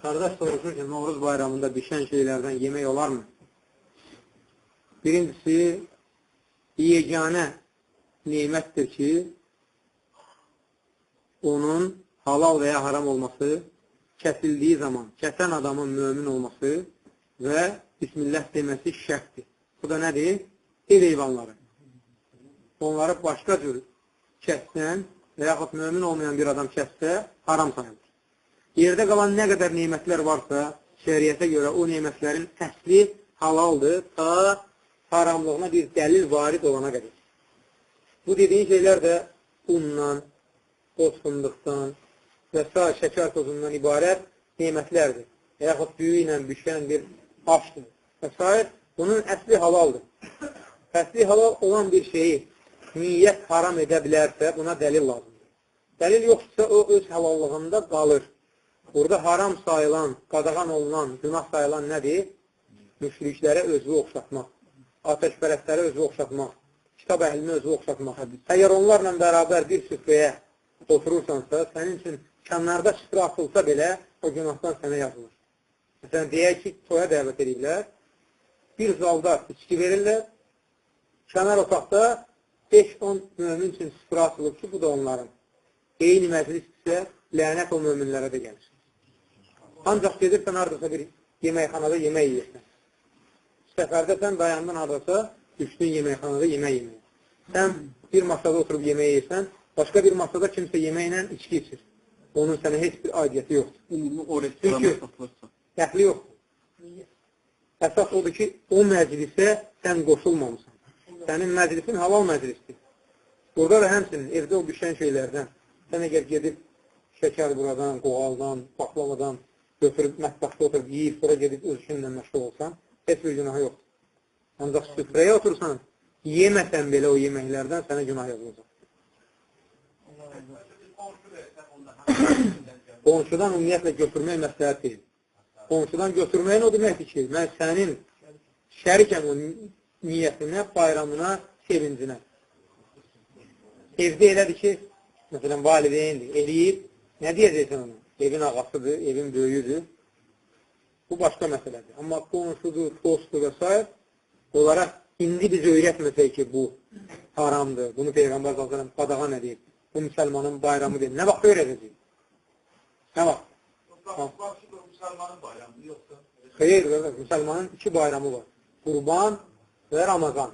Qardaş soruşur ki, Novruz bayramında bişən şeylərdən yemək olarmı? Birincisi, yeganə nemətdir ki, onun halal və ya haram olması, kəsildiyi zaman kəsən adamın mömin olması və Bismillah deməsi şərtdir. Bu da nədir? Ev heyvanları. Onları başqa cür kəssən və yaxud mömin olmayan bir adam kəssə, haram sayılır. Yerdə qalan nə qədər nemətlər varsa, şəriətə görə o nemətlərin əsli halaldır, ta haramlığına bir dəlil varid olana qədər. Bu dediyin şeylər də undan, toz fındıqdan və s. şəkər tozundan ibarət nemətlərdir. Və yaxud düyü ilə bişən bir aşdır və s. Bunun əsli halaldır. Əsli halal olan bir şeyi niyyət haram edə bilərsə, buna dəlil lazımdır. Dəlil yoxsa o öz halallığında qalır. Burada haram sayılan, qadağan olunan, günah sayılan nədir? Müşriklərə özü oxşatmaq, ateşpərəstlərə özü oxşatmaq, kitab əhlinə özü oxşatmaq. Əgər onlarla bərabər bir süfrəyə oturursansa, sənin üçün kənarda süfrə atılsa belə, o günahdan sənə yazılır. Məsələn, deyək ki, toya dəvət edirlər, bir zalda içki verirlər, kənar otaqda 5-10 mömin üçün süfrə atılıb ki, bu da onların. Eyni məclis isə lənət o möminlərə də gəlir. Ancaq gedirsən, haradasa bir yeməkxanada yemək yeyirsən. Səfərdə sən dayandın haradasa, düşdün yeməkxanada yemək yeməyə. Sən bir masada oturub yemək yeyirsən, başqa bir masada kimsə yeməklə içki içir. Onun sənə heç bir aidiyyəti yoxdur. Çünki dəxli yoxdur. Əsas odur ki, o məclisə sən qoşulmamısan. Sənin məclisin halal məclisdir. Burada da həmsinin evdə o bişən şeylərdən, sən əgər gedib şəkər buradan, qoğaldan, baklavadan götürüb, mətbəxdə oturub, yiyib, sonra gedib öz işinlə məşğul olsan, heç bir günahı yoxdur. Ancaq süfrəyə otursan, yeməsən belə o yeməklərdən sənə günah yazılacaq. Qonşudan ümumiyyətlə götürmək məsləhət deyil. Qonşudan götürməyin o deməkdir ki, mən sənin şərikəm o niyyətinə, bayramına, sevincinə. Evdə elədir ki, məsələn, valideyndir, eləyib, nə deyəcəksən ona? Evin ağasıdır, evin böyüyüdür. Bu başqa məsələdir. Amma qonşudur, dostdur və s. Onlara indi biz öyrətməsək ki, bu haramdır, bunu Peyğəmbər s.ə.v qadağan edir, bu müsəlmanın bayramı deyil. Nə vaxt öyrətəcək? Nə vaxt? Müsəlmanın bayramı yoxsa? Xeyr, müsəlmanın iki bayramı var. Qurban və Ramazan.